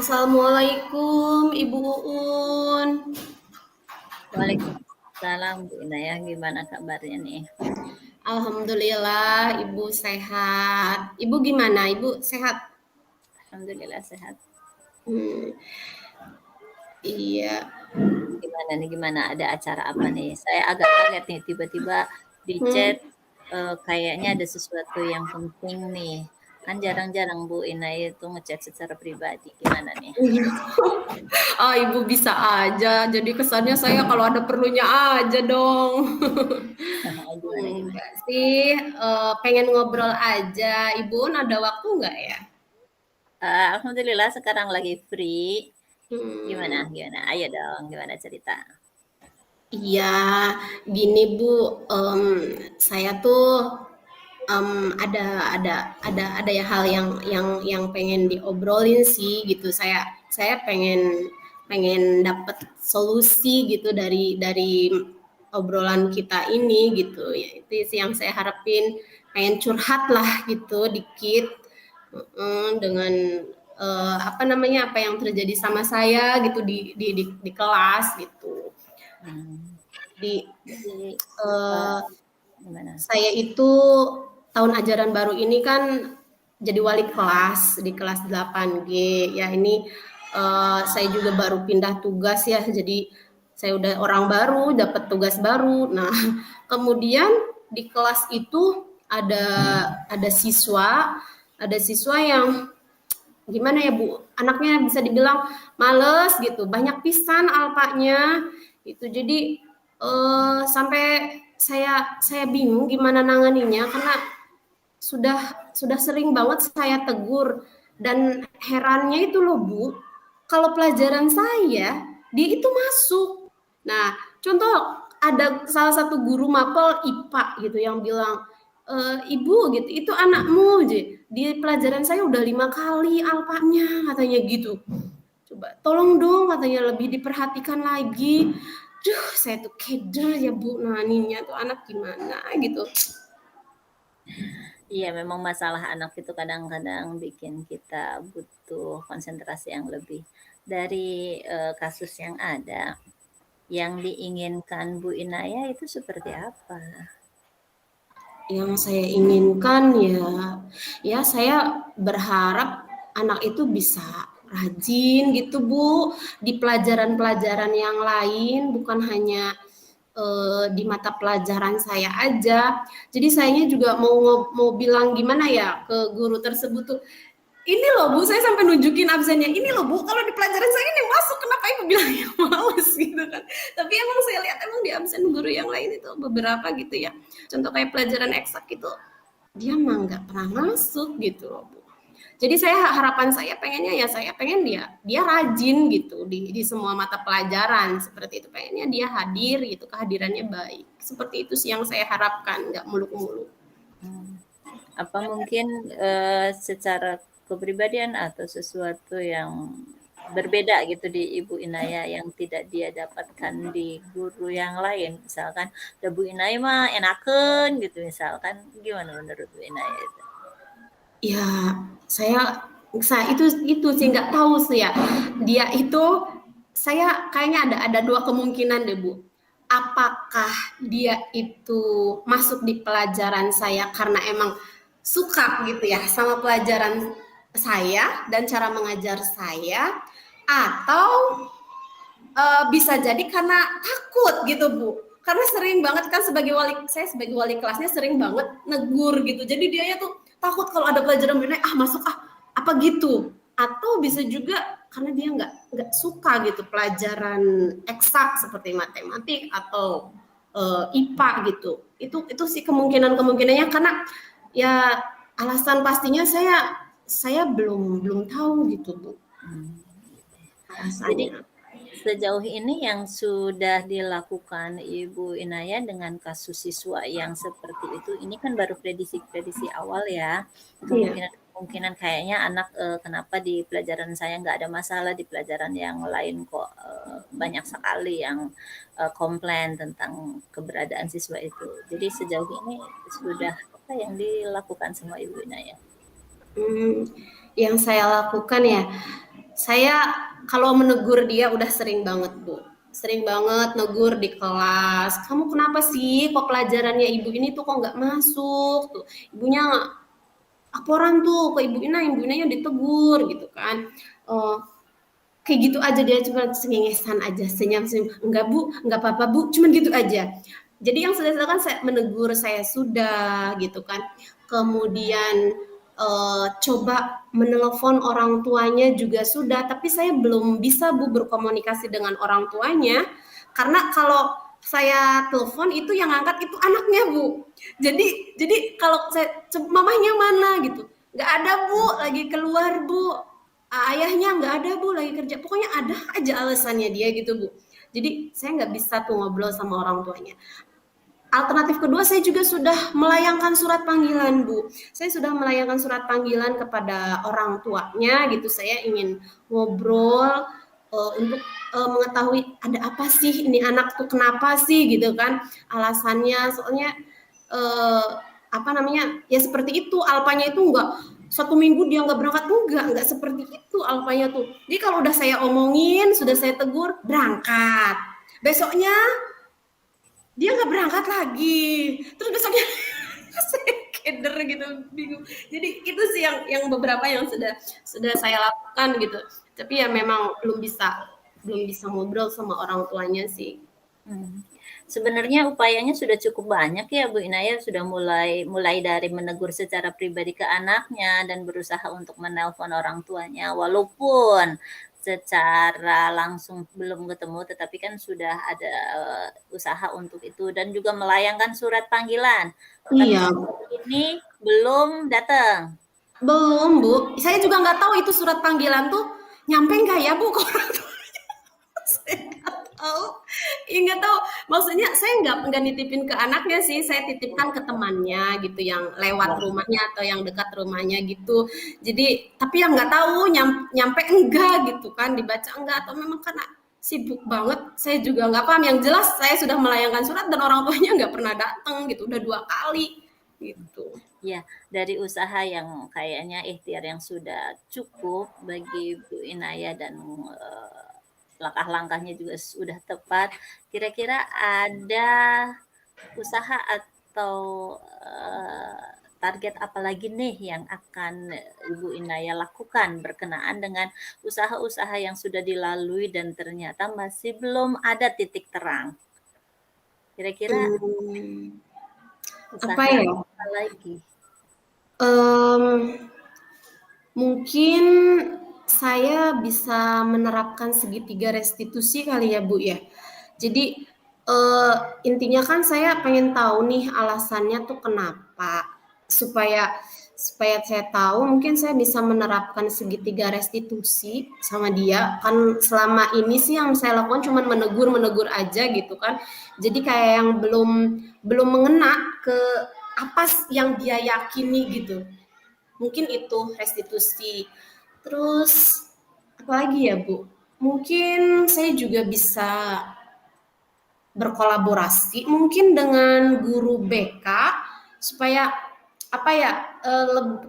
Assalamualaikum Ibu Uun. Waalaikumsalam Bu Inayah, gimana kabarnya nih? Alhamdulillah Ibu sehat. Ibu gimana? Ibu sehat? Alhamdulillah sehat. Hmm, iya. Gimana nih, gimana ada acara apa nih? Saya agak kaget nih tiba-tiba di Hmm. chat kayaknya ada sesuatu yang penting nih. Kan jarang-jarang Bu Inayah itu ngechat secara pribadi. Gimana nih? Ah, Ibu bisa aja. Jadi kesannya saya kalau ada perlunya aja dong. Gimana gimana? Enggak sih, pengen ngobrol aja. Ibu Uun ada waktu nggak ya? Alhamdulillah sekarang lagi free. Gimana? Hmm. Gimana? Ayo dong, gimana cerita? Iya, gini Bu, saya tuh ada ya hal yang pengen diobrolin sih gitu. Saya pengen pengen dapat solusi gitu dari obrolan kita ini gitu. Ya itu sih yang saya harapin, pengen curhat lah gitu dikit dengan apa namanya apa yang terjadi sama saya gitu di kelas gitu. Hmm, jadi eh, Eh, gimana? Saya itu tahun ajaran baru ini kan jadi wali kelas di kelas 8G. Ya ini saya juga baru pindah tugas ya. Jadi saya udah orang baru, dapat tugas baru. Nah, kemudian di kelas itu ada ada siswa yang gimana ya Bu, anaknya bisa dibilang males gitu, banyak pisan alpanya itu. Jadi sampai saya bingung gimana nanganinya karena sudah sering banget saya tegur. Dan herannya itu loh Bu, kalau pelajaran saya dia itu masuk. Nah, contoh ada salah satu guru mapel IPA gitu yang bilang, ibu gitu itu anakmu di pelajaran saya udah 5 kali alpanya katanya gitu. Coba tolong dong katanya lebih diperhatikan lagi. Duh, saya tuh keder ya Bu, naninya tuh anak gimana gitu. Iya, memang masalah anak itu kadang-kadang bikin kita butuh konsentrasi yang lebih. Dari kasus yang ada, yang diinginkan Bu Inaya itu seperti apa? Yang saya inginkan ya saya berharap anak itu bisa rajin gitu Bu di pelajaran-pelajaran yang lain, bukan hanya di mata pelajaran saya aja. Jadi sayanya juga mau bilang gimana ya ke guru tersebut tuh, ini loh Bu, saya sampai nunjukin absennya. Ini loh Bu, kalau di pelajaran saya ini masuk, kenapa Ibu bilangnya males gitu kan. Tapi emang saya lihat emang di absen guru yang lain itu beberapa gitu ya. Contoh kayak pelajaran eksak itu, dia mah nggak pernah masuk gitu loh Bu. Jadi harapan saya pengennya ya saya pengen dia rajin gitu di semua mata pelajaran seperti itu. Pengennya dia hadir gitu, kehadirannya baik. Seperti itu sih yang saya harapkan, nggak muluk-muluk. Hmm. Apa mungkin secara kepribadian atau sesuatu yang berbeda gitu di Ibu Inaya yang tidak dia dapatkan di guru yang lain? Misalkan, "Da Bu Inaya mah enaken," gitu misalkan. Gimana menurut Bu Inaya itu? Ya, saya itu sih nggak tahu sih ya. Dia itu saya kayaknya ada dua kemungkinan deh Bu. Apakah dia itu masuk di pelajaran saya karena emang suka gitu ya sama pelajaran saya dan cara mengajar saya, atau bisa jadi karena takut gitu Bu, karena sering banget kan saya sebagai wali kelasnya sering banget negur gitu, jadi dia tuh takut kalau ada pelajaran benar masuk apa gitu. Atau bisa juga karena dia nggak suka gitu pelajaran eksak seperti matematik atau IPA gitu. Itu sih kemungkinan kemungkinannya, karena ya alasan pastinya saya belum belum tahu gitu Bu Hmm. Jadi alasannya. sejauh ini yang sudah dilakukan Ibu Inaya dengan kasus siswa yang seperti itu, ini kan baru prediksi-prediksi awal ya. Iya. Kemungkinan-kemungkinan kayaknya anak kenapa di pelajaran saya nggak ada masalah, di pelajaran yang lain kok banyak sekali yang komplain tentang keberadaan siswa itu. Jadi sejauh ini sudah apa yang dilakukan sama Ibu Inaya? Hmm, yang saya lakukan ya, Saya kalau menegur dia udah sering banget, Bu. Sering banget negur di kelas. Kamu kenapa sih kok pelajarannya ibu ini tuh kok nggak masuk tuh? Ibunya laporan tuh ke ibu Inanya ditegur gitu kan. Oh, kayak gitu aja dia cuma sengengesan aja, senyum-senyum. Enggak Bu, enggak apa-apa Bu, cuman gitu aja. Jadi yang sudah kan saya menegur saya sudah gitu kan. Kemudian coba menelpon orang tuanya juga sudah, tapi saya belum bisa Bu berkomunikasi dengan orang tuanya karena kalau saya telepon itu yang angkat itu anaknya Bu. Jadi kalau saya mamahnya mana gitu, nggak ada Bu, lagi keluar Bu. Ayahnya nggak ada Bu, lagi kerja. Pokoknya ada aja alasannya dia gitu Bu. Jadi saya nggak bisa tuh ngobrol sama orang tuanya. Alternatif kedua, saya juga sudah melayangkan surat panggilan, Bu. Saya sudah melayangkan surat panggilan kepada orang tuanya, gitu. Saya ingin ngobrol untuk mengetahui ada apa sih ini anak tuh kenapa sih, gitu kan? Alasannya, soalnya apa namanya? Ya seperti itu. Alpanya itu enggak 1 minggu dia nggak berangkat, enggak seperti itu Alpanya tuh. Jadi kalau udah saya omongin, sudah saya tegur, berangkat. Besoknya dia nggak berangkat lagi, terus besoknya saya keder gitu, bingung. Jadi itu sih yang beberapa yang sudah saya lakukan gitu, tapi ya memang belum bisa ngobrol sama orang tuanya sih. Sebenarnya upayanya sudah cukup banyak ya Bu Inaya, sudah mulai dari menegur secara pribadi ke anaknya dan berusaha untuk menelpon orang tuanya, walaupun secara langsung belum ketemu, tetapi kan sudah ada usaha untuk itu dan juga melayangkan surat panggilan. Tapi Iya, ini belum datang. belum Bu. Saya juga nggak tahu itu surat panggilan tuh nyampe nggak ya Bu ke orang tua. Saya nggak tahu. Ya nggak tahu. Maksudnya saya nggak nitipin ke anaknya sih. Saya titipkan ke temannya gitu yang lewat rumahnya atau yang dekat rumahnya gitu. Jadi tapi yang nggak tahu nyampe enggak gitu kan, dibaca enggak atau memang karena sibuk banget. Saya juga nggak paham. Yang jelas saya sudah melayangkan surat dan orang tuanya nggak pernah datang gitu. Udah 2 kali gitu. Ya, dari usaha yang kayaknya ikhtiar yang sudah cukup bagi Bu Inaya dan langkah-langkahnya juga sudah tepat. Kira-kira ada usaha atau target apa lagi nih yang akan Ibu Inaya lakukan berkenaan dengan usaha-usaha yang sudah dilalui dan ternyata masih belum ada titik terang? Kira-kira Hmm, apa usaha ya? apa lagi? Mmm, mungkin saya bisa menerapkan segitiga restitusi kali ya, Bu, ya. Jadi, intinya kan saya pengen tahu nih alasannya tuh kenapa, supaya supaya saya tahu mungkin saya bisa menerapkan segitiga restitusi sama dia. Kan selama ini sih yang saya lakukan cuman menegur-menegur aja gitu kan. Jadi kayak yang belum belum mengena ke apa yang dia yakini gitu. Mungkin itu restitusi. Terus apalagi ya Bu? Mungkin saya juga bisa berkolaborasi mungkin dengan guru BK supaya apa ya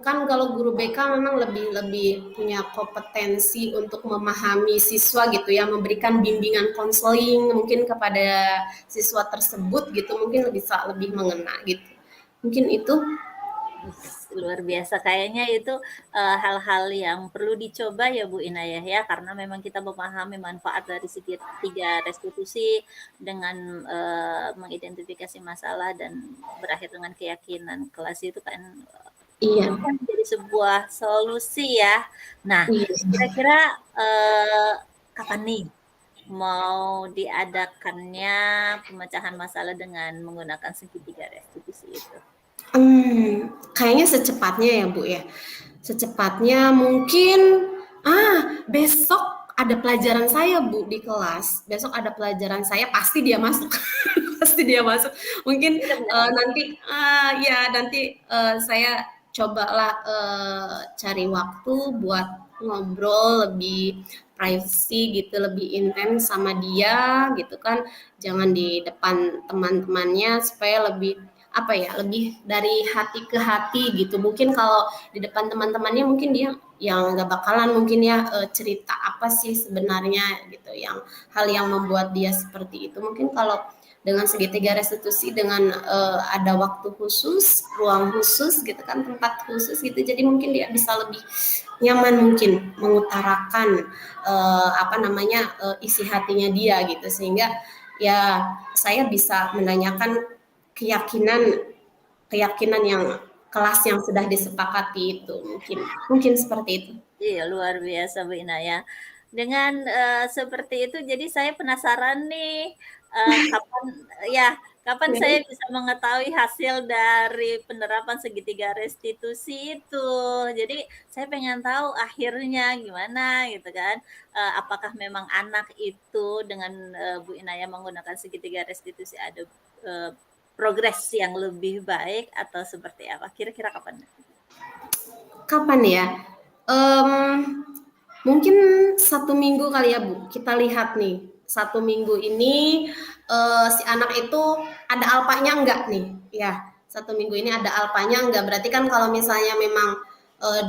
kan kalau guru BK memang lebih lebih punya kompetensi untuk memahami siswa gitu ya, memberikan bimbingan konseling mungkin kepada siswa tersebut gitu, mungkin bisa lebih mengena gitu, mungkin itu. Luar biasa, kayaknya itu hal-hal yang perlu dicoba ya Bu Inayah ya, karena memang kita memahami manfaat dari segitiga restitusi dengan mengidentifikasi masalah dan berakhir dengan keyakinan kelas itu kan Iya, mudah menjadi sebuah solusi ya. Nah, iya. kira-kira kapan nih mau diadakannya pemecahan masalah dengan menggunakan segitiga restitusi itu? Kayaknya secepatnya ya, Bu, ya. Secepatnya mungkin besok ada pelajaran saya, Bu, di kelas. Besok ada pelajaran saya, pasti dia masuk. Pasti dia masuk. Mungkin nanti ya nanti saya cobalah cari waktu buat ngobrol lebih privacy gitu, lebih intens sama dia gitu kan. Jangan di depan teman-temannya supaya lebih apa ya, lebih dari hati ke hati gitu. Mungkin kalau di depan teman-temannya mungkin dia yang nggak bakalan mungkin ya cerita apa sih sebenarnya gitu, yang hal yang membuat dia seperti itu. Mungkin kalau dengan segitiga restitusi dengan ada waktu khusus, ruang khusus gitu kan, tempat khusus gitu. Jadi mungkin dia bisa lebih nyaman mungkin mengutarakan apa namanya isi hatinya dia gitu, sehingga ya saya bisa menanyakan keyakinan keyakinan yang kelas yang sudah disepakati itu, mungkin seperti itu. Iya, luar biasa Bu Inaya. Dengan, seperti itu jadi saya penasaran nih, kapan ya, kapan saya bisa mengetahui hasil dari penerapan segitiga restitusi itu. Jadi saya pengen tahu akhirnya gimana gitu kan, apakah memang anak itu dengan, Bu Inaya menggunakan segitiga restitusi ada, progres yang lebih baik atau seperti apa? Kira-kira kapan? Kapan ya? Mungkin 1 minggu kali ya Bu. Kita lihat nih, 1 minggu ini si anak itu ada alpanya enggak nih? Ya, 1 minggu ini ada alpanya enggak? Berarti kan kalau misalnya memang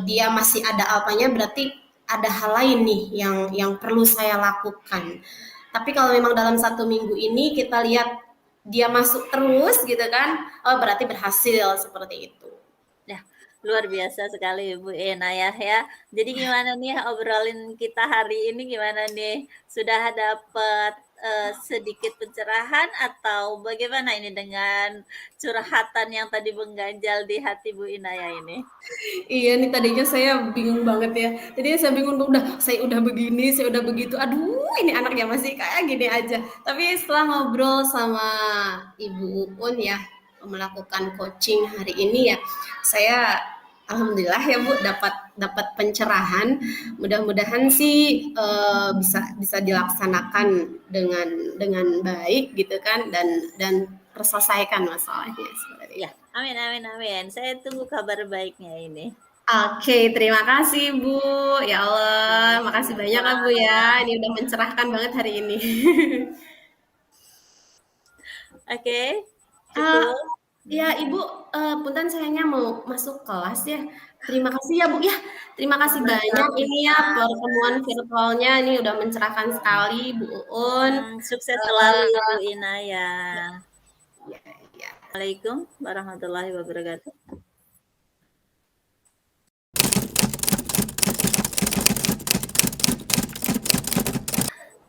dia masih ada alpanya, berarti ada hal lain nih yang perlu saya lakukan. Tapi kalau memang dalam 1 minggu ini kita lihat dia masuk terus gitu kan, oh berarti berhasil seperti itu. Ya, luar biasa sekali Ibu Enayah ya. Jadi gimana nih obrolin kita hari ini gimana nih? Sudah dapat sedikit pencerahan atau bagaimana ini dengan curhatan yang tadi mengganjal di hati Bu Inaya ini? Iya nih tadinya saya bingung banget ya. Jadi saya bingung saya udah begini, saya udah begitu. Aduh, ini anaknya masih kayak gini aja. Tapi setelah ngobrol sama Ibu Uun ya, melakukan coaching hari ini ya, saya alhamdulillah ya Bu dapat dapat pencerahan. Mudah-mudahan sih bisa bisa dilaksanakan dengan baik gitu kan, dan terselesaikan masalahnya seperti Ya, itu. amin amin amin. Saya tunggu kabar baiknya ini. Oke, terima kasih Bu. Ya Allah, makasih banyak ya Bu ya. Ini udah mencerahkan banget hari ini. Oke, uh, cukup. ya Ibu, punten sayangnya mau masuk kelas ya. Terima kasih ya Bu ya. Terima kasih banyak ini ya Sama-sama. pertemuan virtualnya ini udah mencerahkan sekali Bu Uun. Sukses selalu Ibu Inaya. Ya, ya. Assalamualaikum warahmatullahi wabarakatuh.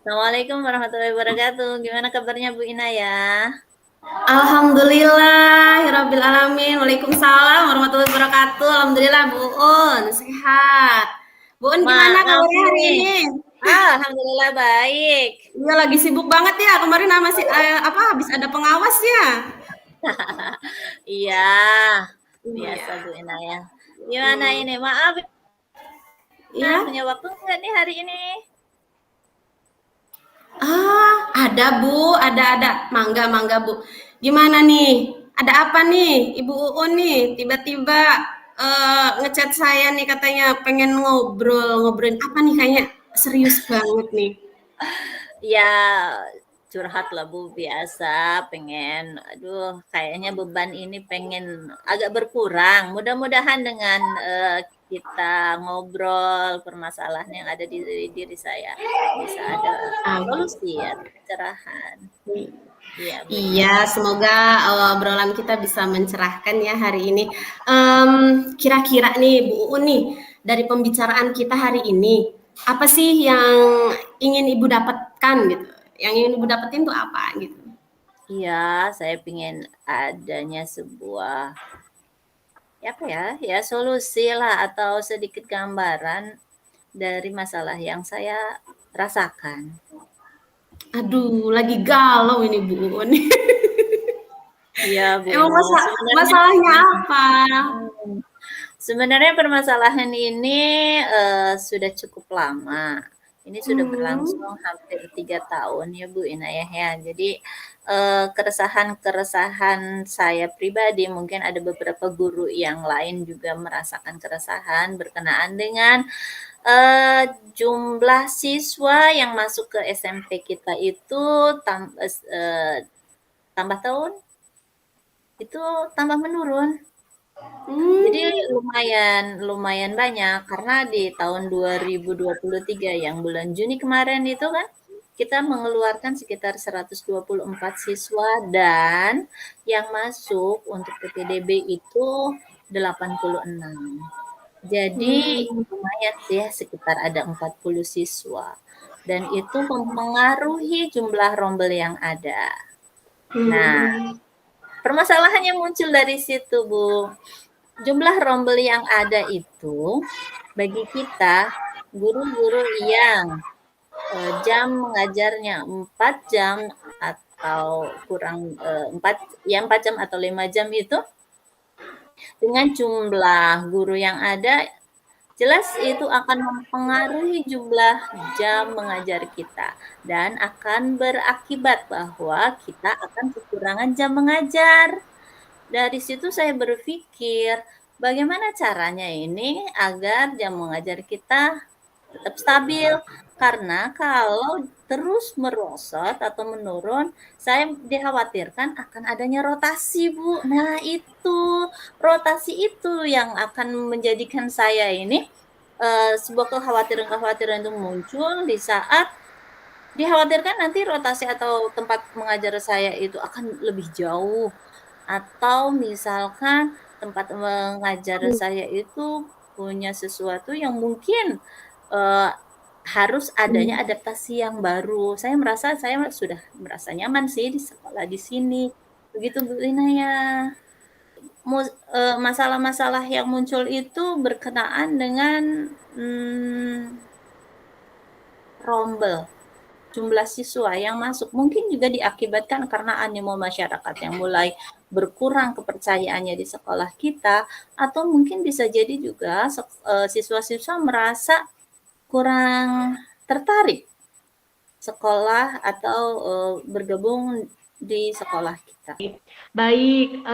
Assalamualaikum warahmatullahi wabarakatuh. Gimana kabarnya Bu Inaya? Alhamdulillahirabbil alamin. Waalaikumsalam warahmatullahi wabarakatuh. Alhamdulillah Bu Uun sehat. Bu Uun gimana Maaf kabarnya hari nih. ini? Alhamdulillah baik. Iya lagi sibuk banget ya. Kemarin masih apa habis ada pengawas ya. Iya, biasa Iya. Bu Inaya. Gimana ini? Maaf, Iya. punya waktu nggak nih hari ini? Ada Bu, ada. Mangga Bu. Gimana nih? Ada apa nih, Ibu Uun nih? Tiba-tiba ngechat saya nih katanya pengen ngobrolin apa nih, kayaknya serius banget nih. Ya, curhat lah Bu, biasa pengen, aduh kayaknya beban ini pengen agak berkurang. Mudah-mudahan dengan kita ngobrol permasalahan yang ada di diri saya bisa ada solusi ya, pencerahan. Iya, Bu. Iya, semoga obrolan kita bisa mencerahkan ya hari ini. Kira-kira nih Bu Uun nih, dari pembicaraan kita hari ini, apa sih yang ingin Ibu dapatkan gitu? Yang ingin Ibu dapetin tuh apa gitu? Iya, saya ingin adanya sebuah apa ya solusi lah atau sedikit gambaran dari masalah yang saya rasakan. Aduh, lagi galau ini Bu Uun. Iya, Bu Emang Inaya. Sebenarnya masalahnya apa? sebenarnya permasalahan ini sudah cukup lama. Ini sudah berlangsung hampir 3 tahun ya Bu Inayah ya. Jadi keresahan-keresahan saya pribadi, mungkin ada beberapa guru yang lain juga merasakan keresahan berkenaan dengan jumlah siswa yang masuk ke SMP kita itu tambah tahun itu tambah menurun. Jadi lumayan banyak karena di tahun 2023 yang bulan Juni kemarin itu kan kita mengeluarkan sekitar 124 siswa dan yang masuk untuk PTDB itu 86. Jadi Hmm. lumayan sih ya, sekitar ada 40 siswa dan itu mempengaruhi jumlah rombel yang ada. Nah, Hmm. permasalahannya muncul dari situ, Bu. Jumlah rombel yang ada itu bagi kita guru-guru yang jam mengajarnya 4 jam atau kurang 4 jam atau 5 jam itu dengan jumlah guru yang ada jelas itu akan mempengaruhi jumlah jam mengajar kita dan akan berakibat bahwa kita akan kekurangan jam mengajar. Dari situ saya berpikir, bagaimana caranya ini agar jam mengajar kita tetap stabil? Karena kalau terus merosot atau menurun, saya dikhawatirkan akan adanya rotasi, Bu. Nah, itu rotasi itu yang akan menjadikan saya ini sebuah kekhawatiran-kekhawatiran itu muncul di saat dikhawatirkan nanti rotasi atau tempat mengajar saya itu akan lebih jauh atau misalkan tempat mengajar saya itu punya sesuatu yang mungkin, eee, harus adanya Hmm. adaptasi yang baru. Saya sudah merasa nyaman sih di sekolah di sini. Begitu Bu Lina ya. Masalah-masalah yang muncul itu berkenaan dengan, rombel. Jumlah siswa yang masuk mungkin juga diakibatkan karena animo masyarakat yang mulai berkurang kepercayaannya di sekolah kita atau mungkin bisa jadi juga siswa-siswa merasa kurang tertarik sekolah atau bergabung di sekolah kita. Baik,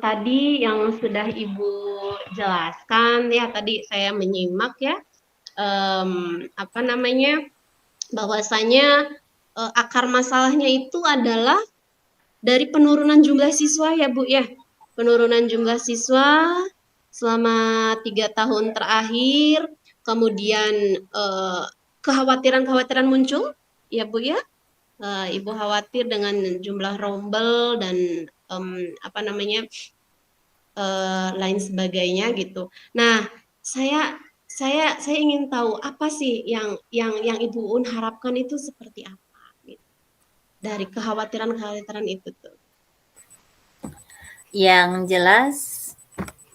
tadi yang sudah Ibu jelaskan ya, tadi saya menyimak ya, apa namanya, bahwasanya akar masalahnya itu adalah dari penurunan jumlah siswa ya Bu ya, penurunan jumlah siswa selama 3 tahun terakhir, kemudian kekhawatiran-kekhawatiran muncul ya Bu ya. Ibu khawatir dengan jumlah rombel dan apa namanya lain sebagainya gitu. Nah, saya saya ingin tahu apa sih yang Ibu Un harapkan itu seperti apa gitu, dari kekhawatiran-kekhawatiran itu tuh. Yang jelas,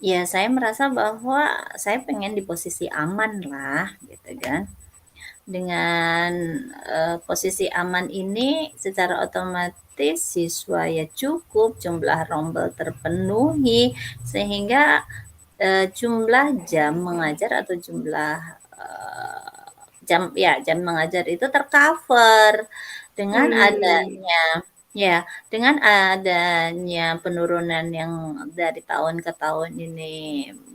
ya saya merasa bahwa saya pengen di posisi aman lah, gitu kan. Dengan posisi aman ini secara otomatis siswa ya cukup, jumlah rombel terpenuhi, sehingga jumlah jam mengajar atau jumlah jam mengajar itu tercover dengan Hmm. adanya penurunan yang dari tahun ke tahun ini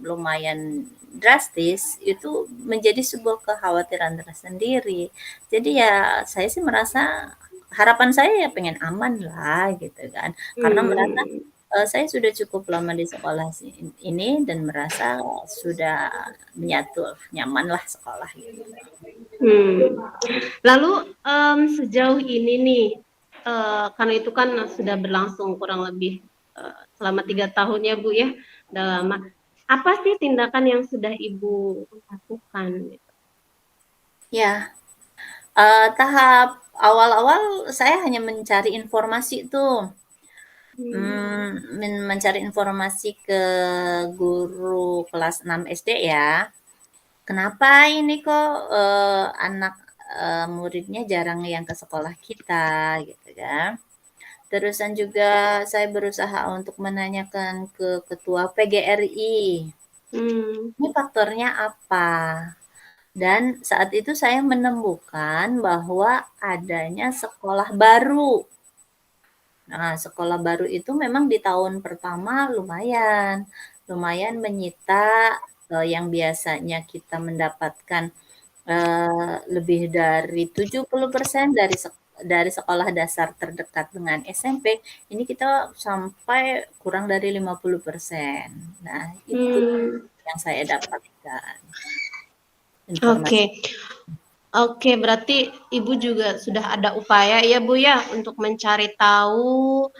lumayan drastis, itu menjadi sebuah kekhawatiran tersendiri. Jadi ya saya sih merasa harapan saya ya pengen aman lah gitu kan. Karena merasa Hmm. saya sudah cukup lama di sekolah ini dan merasa sudah menyatu, nyaman lah sekolah gitu. Hmm. Lalu sejauh ini nih, karena itu kan sudah berlangsung kurang lebih selama 3 tahun ya Bu ya, udah lama. Apa sih tindakan yang sudah Ibu lakukan? Gitu? Ya, tahap awal-awal saya hanya mencari informasi tuh, Hmm. mencari informasi ke guru kelas 6 SD ya. Kenapa ini kok, anak, muridnya jarang yang ke sekolah kita gitu kan. Terusan juga saya berusaha untuk menanyakan ke ketua PGRI, Hmm. ini faktornya apa? Dan saat itu saya menemukan bahwa adanya sekolah baru. Nah, sekolah baru itu memang di tahun pertama lumayan menyita, yang biasanya kita mendapatkan lebih dari 70% dari dari sekolah dasar terdekat dengan SMP, ini kita sampai kurang dari 50%. Nah, itu Hmm, yang saya dapatkan oke. informasi. Oke, berarti Ibu juga sudah ada upaya ya Bu ya untuk mencari tahu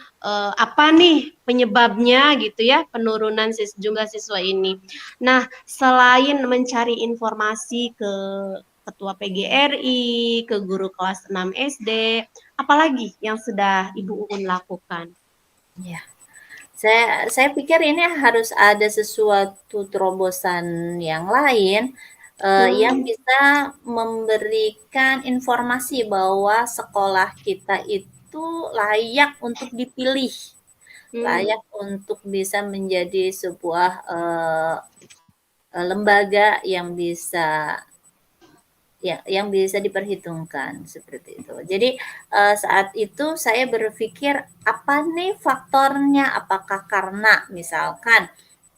apa nih penyebabnya gitu ya penurunan jumlah siswa ini. Nah, selain mencari informasi ke Ketua PGRI, ke guru kelas 6 SD, apalagi yang sudah Ibu Uun lakukan? Ya. Saya pikir ini harus ada sesuatu terobosan yang lain, yang Hmm, bisa memberikan informasi bahwa sekolah kita itu layak untuk dipilih, hmm, layak untuk bisa menjadi sebuah, lembaga yang bisa ya, yang bisa diperhitungkan seperti itu. Jadi saat itu saya berpikir apa nih faktornya? Apakah karena misalkan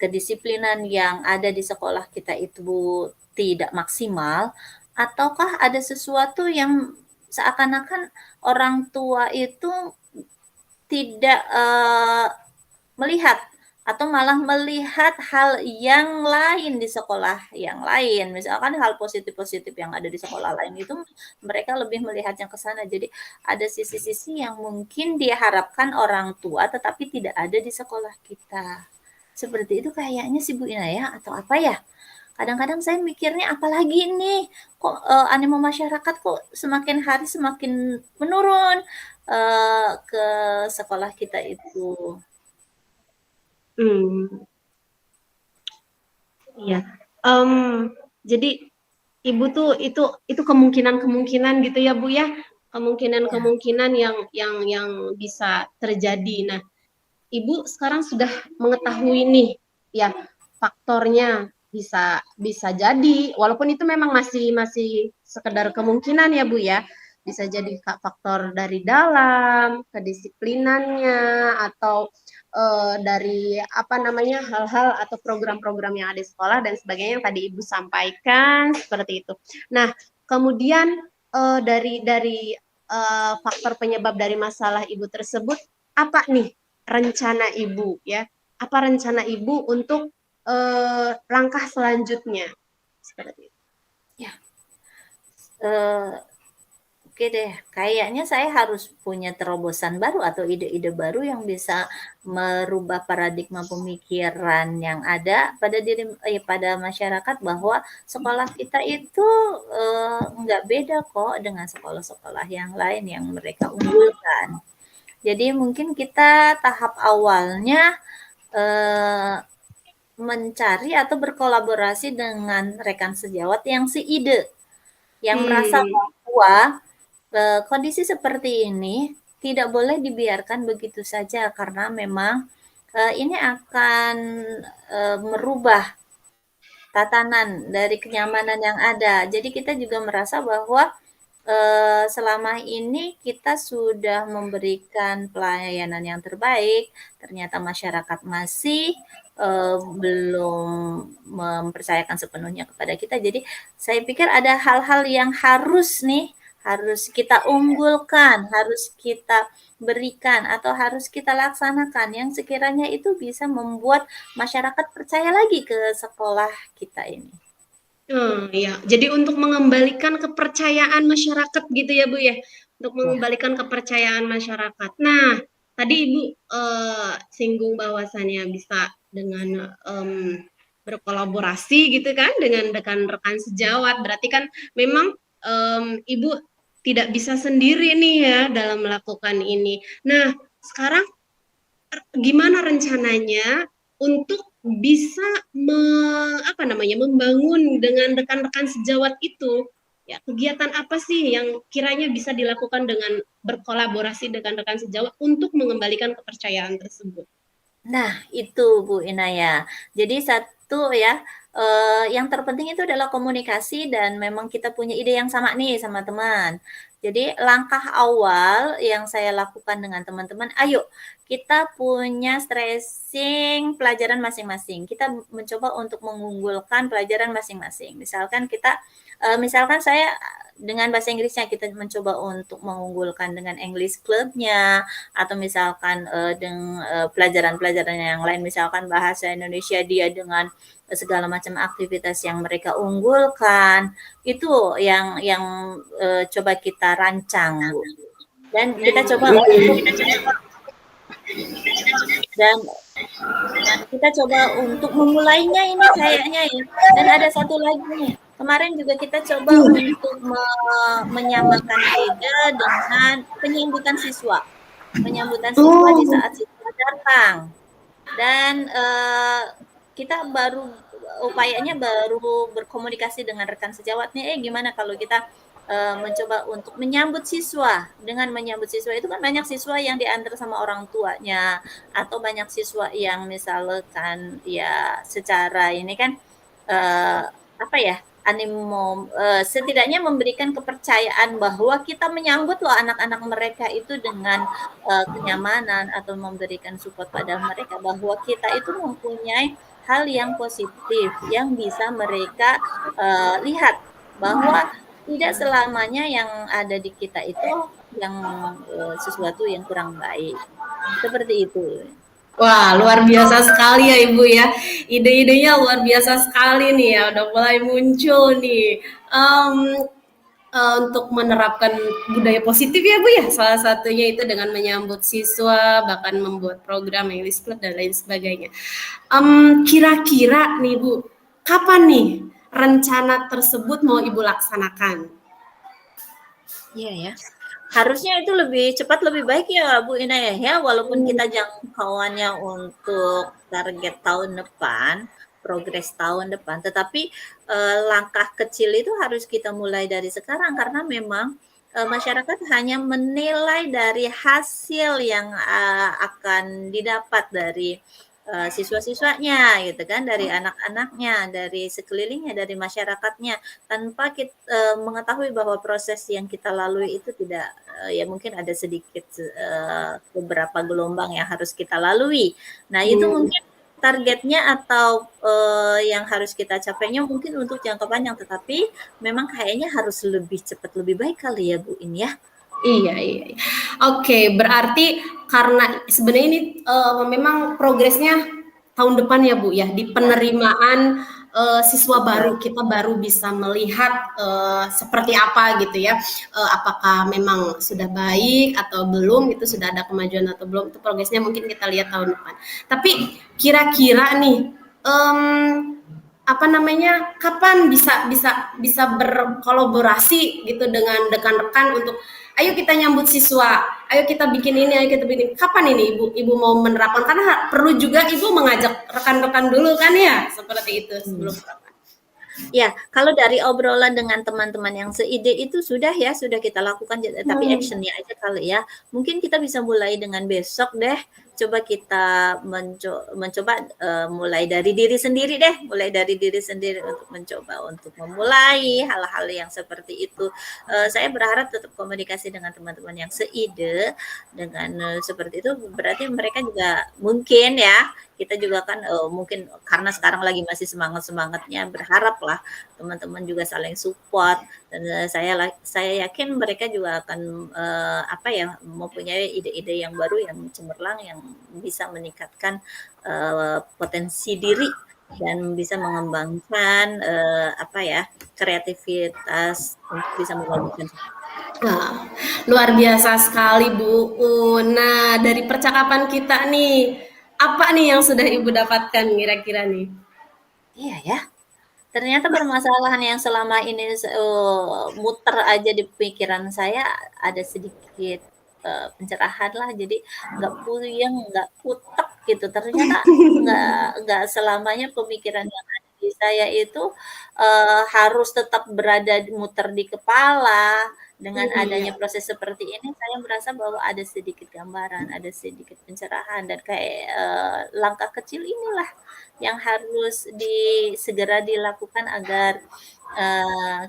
kedisiplinan yang ada di sekolah kita itu tidak maksimal, ataukah ada sesuatu yang seakan-akan orang tua itu tidak melihat atau malah melihat hal yang lain di sekolah yang lain. Misalkan hal positif-positif yang ada di sekolah lain itu mereka lebih melihatnya ke sana. Jadi ada sisi-sisi yang mungkin diharapkan orang tua tetapi tidak ada di sekolah kita. Seperti itu kayaknya sih Bu Inaya atau apa ya? Kadang-kadang saya mikirnya apalagi nih kok animo masyarakat kok semakin hari semakin menurun ke sekolah kita itu. hmm, iya. Em, jadi Ibu tuh itu kemungkinan-kemungkinan gitu ya Bu ya, Ya. kemungkinan-kemungkinan yang bisa terjadi. Nah, Ibu sekarang sudah mengetahui nih ya faktornya bisa bisa jadi walaupun itu memang masih masih sekedar kemungkinan ya Bu ya. Bisa jadi faktor dari dalam, kedisiplinannya atau dari apa namanya hal-hal atau program-program yang ada di sekolah dan sebagainya yang tadi Ibu sampaikan seperti itu. Nah, kemudian dari faktor penyebab dari masalah Ibu tersebut apa nih rencana Ibu ya? Apa rencana Ibu untuk langkah selanjutnya? Seperti itu. Ya, eee, oke deh, kayaknya saya harus punya terobosan baru atau ide-ide baru yang bisa merubah paradigma pemikiran yang ada pada masyarakat bahwa sekolah kita itu, nggak beda kok dengan sekolah-sekolah yang lain yang mereka unggulkan. Jadi mungkin kita tahap awalnya, eee, mencari atau berkolaborasi dengan rekan sejawat yang seide. Yang merasa Hmm, bahwa, kondisi seperti ini tidak boleh dibiarkan begitu saja karena memang, ini akan, merubah tatanan dari kenyamanan yang ada. Jadi kita juga merasa bahwa, selama ini kita sudah memberikan pelayanan yang terbaik, ternyata masyarakat masih, belum mempercayakan sepenuhnya kepada kita. Jadi saya pikir ada hal-hal yang harus kita unggulkan, harus kita berikan atau harus kita laksanakan yang sekiranya itu bisa membuat masyarakat percaya lagi ke sekolah kita ini. ya. Jadi untuk mengembalikan kepercayaan masyarakat gitu ya Bu ya, untuk Ya, mengembalikan kepercayaan masyarakat. Nah, tadi Ibu singgung bahwasannya bisa dengan berkolaborasi gitu kan dengan rekan-rekan sejawat. Berarti kan memang Ibu tidak bisa sendiri nih ya dalam melakukan ini. Nah, sekarang gimana rencananya untuk bisa apa namanya membangun dengan rekan-rekan sejawat itu ya kegiatan apa sih yang kiranya bisa dilakukan dengan berkolaborasi dengan rekan sejawat untuk mengembalikan kepercayaan tersebut. nah itu Bu Inaya. Jadi satu ya, yang terpenting itu adalah komunikasi dan memang kita punya ide yang sama nih sama teman. Jadi langkah awal yang saya lakukan dengan teman-teman, ayo kita punya stressing pelajaran masing-masing. Kita mencoba untuk mengunggulkan pelajaran masing-masing. Misalkan misalkan saya dengan bahasa Inggrisnya kita mencoba untuk mengunggulkan dengan English Club-nya, atau misalkan dengan pelajaran-pelajaran yang lain, misalkan bahasa Indonesia dia dengan segala macam aktivitas yang mereka unggulkan, itu yang coba kita rancang, Bu. Dan kita coba untuk dan kita coba untuk memulainya ini kayaknya ya. Dan ada satu lagi nih. Kemarin juga kita coba untuk menyamakan ide dengan penyambutan siswa. Penyambutan siswa di saat siswa datang. Dan kita upayanya baru berkomunikasi dengan rekan sejawat nih, gimana kalau kita mencoba untuk menyambut siswa. Dengan menyambut siswa itu kan banyak siswa yang diantar sama orang tuanya, atau banyak siswa yang misalkan ya secara ini kan apa ya, animo, setidaknya memberikan kepercayaan bahwa kita menyambut loh anak-anak mereka itu dengan kenyamanan, atau memberikan support pada mereka bahwa kita itu mempunyai hal yang positif yang bisa mereka lihat, bahwa tidak selamanya yang ada di kita itu yang sesuatu yang kurang baik. Seperti itu. Wah, luar biasa sekali ya Ibu ya. Ide-idenya luar biasa sekali nih ya. Udah mulai muncul nih. Untuk menerapkan budaya positif ya Bu ya. Salah satunya itu dengan menyambut siswa, bahkan membuat program English Club dan lain sebagainya. Kira-kira nih Bu, kapan nih rencana tersebut mau Ibu laksanakan? Iya ya. Harusnya itu lebih cepat lebih baik ya Bu Inaya ya, walaupun kita jangkauannya untuk target tahun depan, progres tahun depan, tetapi langkah kecil itu harus kita mulai dari sekarang, karena memang masyarakat hanya menilai dari hasil yang akan didapat dari siswa-siswanya gitu kan, dari anak-anaknya, dari sekelilingnya, dari masyarakatnya, tanpa kita mengetahui bahwa proses yang kita lalui itu tidak ya mungkin ada sedikit beberapa gelombang yang harus kita lalui. Nah, itu mungkin targetnya atau yang harus kita capainya mungkin untuk jangka panjang, tetapi memang kayaknya harus lebih cepat lebih baik kali ya Bu ini ya. Iya. Oke, berarti karena sebenarnya ini memang progresnya tahun depan ya Bu ya, di penerimaan siswa baru, kita baru bisa melihat seperti apa gitu ya, apakah memang sudah baik atau belum, itu sudah ada kemajuan atau belum, itu progresnya mungkin kita lihat tahun depan. Tapi kira-kira nih apa namanya, kapan bisa berkolaborasi gitu dengan rekan-rekan untuk ayo kita nyambut siswa, ayo kita bikin ini, ayo kita bikin. Kapan ini Ibu mau menerapkan? Karena perlu juga Ibu mengajak rekan-rekan dulu kan ya, seperti itu sebelum menerapkan. Ya, kalau dari obrolan dengan teman-teman yang seide itu sudah kita lakukan, tapi actionnya aja kali ya. Mungkin kita bisa mulai dengan besok deh. Coba kita mencoba mulai dari diri sendiri deh, untuk mencoba untuk memulai hal-hal yang seperti itu. Saya berharap tetap komunikasi dengan teman-teman yang seide dengan seperti itu, berarti mereka juga mungkin ya, kita juga kan mungkin karena sekarang lagi masih semangat-semangatnya, berharaplah teman-teman juga saling support, dan saya yakin mereka juga akan mempunyai ide-ide yang baru, yang cemerlang, yang bisa meningkatkan potensi diri dan bisa mengembangkan kreativitas untuk bisa mewujudkan. Luar biasa sekali Bu. Nah, dari percakapan kita nih, apa nih yang sudah Ibu dapatkan kira-kira nih? Iya ya. Ternyata permasalahan yang selama ini muter aja di pikiran saya ada sedikit pencerahan lah, jadi nggak puyeng, nggak kutek gitu. Ternyata nggak selamanya pemikiran yang ada di saya itu harus tetap berada muter di kepala. Dengan adanya proses seperti ini, saya merasa bahwa ada sedikit gambaran, ada sedikit pencerahan, dan kayak langkah kecil inilah yang harus segera dilakukan agar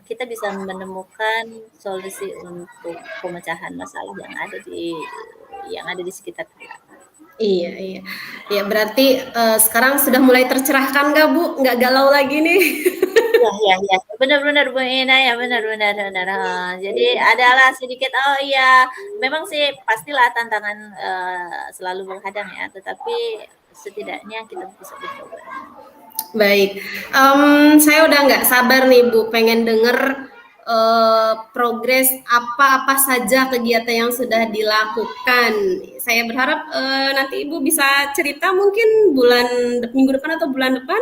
kita bisa menemukan solusi untuk pemecahan masalah yang ada di sekitar kita. Iya. Ya, berarti sekarang sudah mulai tercerahkan nggak Bu? Nggak galau lagi nih? Iya. Benar-benar Bu Ina ya, benar-benar benar. Jadi adalah sedikit oh iya, memang sih pastilah tantangan selalu menghadang ya, tetapi setidaknya kita bisa mencoba. Baik, saya udah nggak sabar nih Bu, pengen denger progres apa-apa saja kegiatan yang sudah dilakukan. Saya berharap nanti Ibu bisa cerita mungkin minggu depan atau bulan depan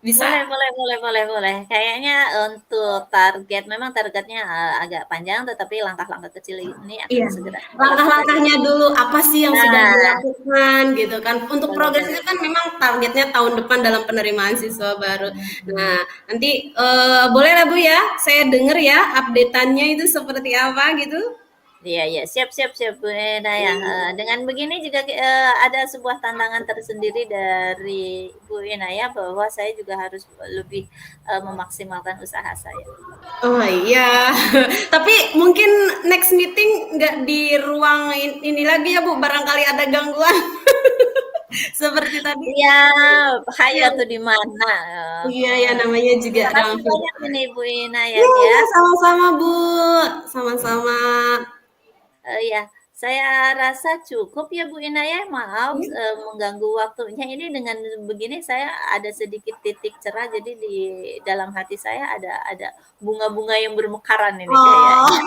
bisa. Boleh boleh boleh boleh boleh. Kayaknya untuk target memang targetnya, agak panjang, tetapi langkah-langkah kecil ini akan Iya, segera kita lakukan ya. langkah-langkahnya dulu apa sih yang sudah Nah, dilakukan gitu kan. Untuk boleh boleh. progresnya kan memang targetnya tahun depan dalam penerimaan siswa baru. Nah, Mhm. nanti boleh lah Bu ya, saya denger ya updateannya itu seperti apa gitu. Iya iya, siap siap siap Bu Ena ya, dengan begini juga, ada sebuah tantangan tersendiri dari Bu Ena ya, bahwa saya juga harus lebih, memaksimalkan usaha saya. Oh iya, tapi mungkin next meeting nggak di ruang ini lagi ya Bu, barangkali ada gangguan seperti tadi. Iya, Iya, bahaya tuh di mana, iya ya namanya juga terima ruang kasih video. banyak ini Bu Inayah Iya, ya. iya, sama-sama Bu, sama-sama. Iya, saya rasa cukup ya Bu Inayah, maaf, Iya. mengganggu waktunya. Ini dengan begini saya ada sedikit titik cerah, jadi di dalam hati saya ada bunga-bunga yang bermekaran ini Oh, kayaknya.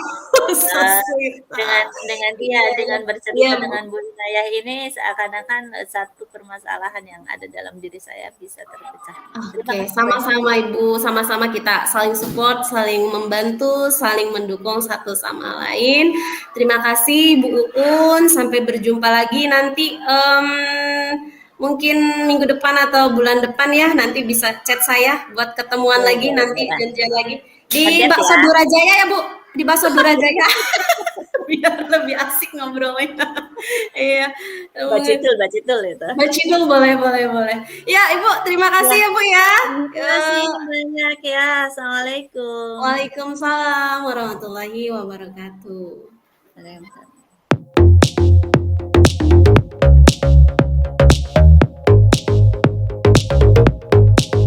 so Eee, sweet. dengan iya, Iya, iya. dengan Iya bercerita Bu. dengan Bu Inayah ini seakan-akan, satu permasalahan yang ada dalam diri saya bisa terpecah. Terima Oke, kasih banyak. sama-sama Ibu, sama-sama kita saling support, saling membantu, saling mendukung satu sama lain. Terima kasih Bu Uun, sampai berjumpa lagi nanti mungkin minggu depan atau bulan depan ya, nanti bisa chat saya buat ketemuan Boleh lagi, boleh nanti boleh. janjian lagi di Target Bakso ya. Durajaya ya Bu, di Bakso Durajaya biar lebih asik ngobrolnya. Iya. Bacitul bacitul itu. Bacidul boleh boleh boleh. Ya Ibu, terima kasih Ya, ya Bu ya. terima kasih banyak ya. Assalamualaikum. Waalaikumsalam warahmatullahi wabarakatuh. Waalaikumsalam.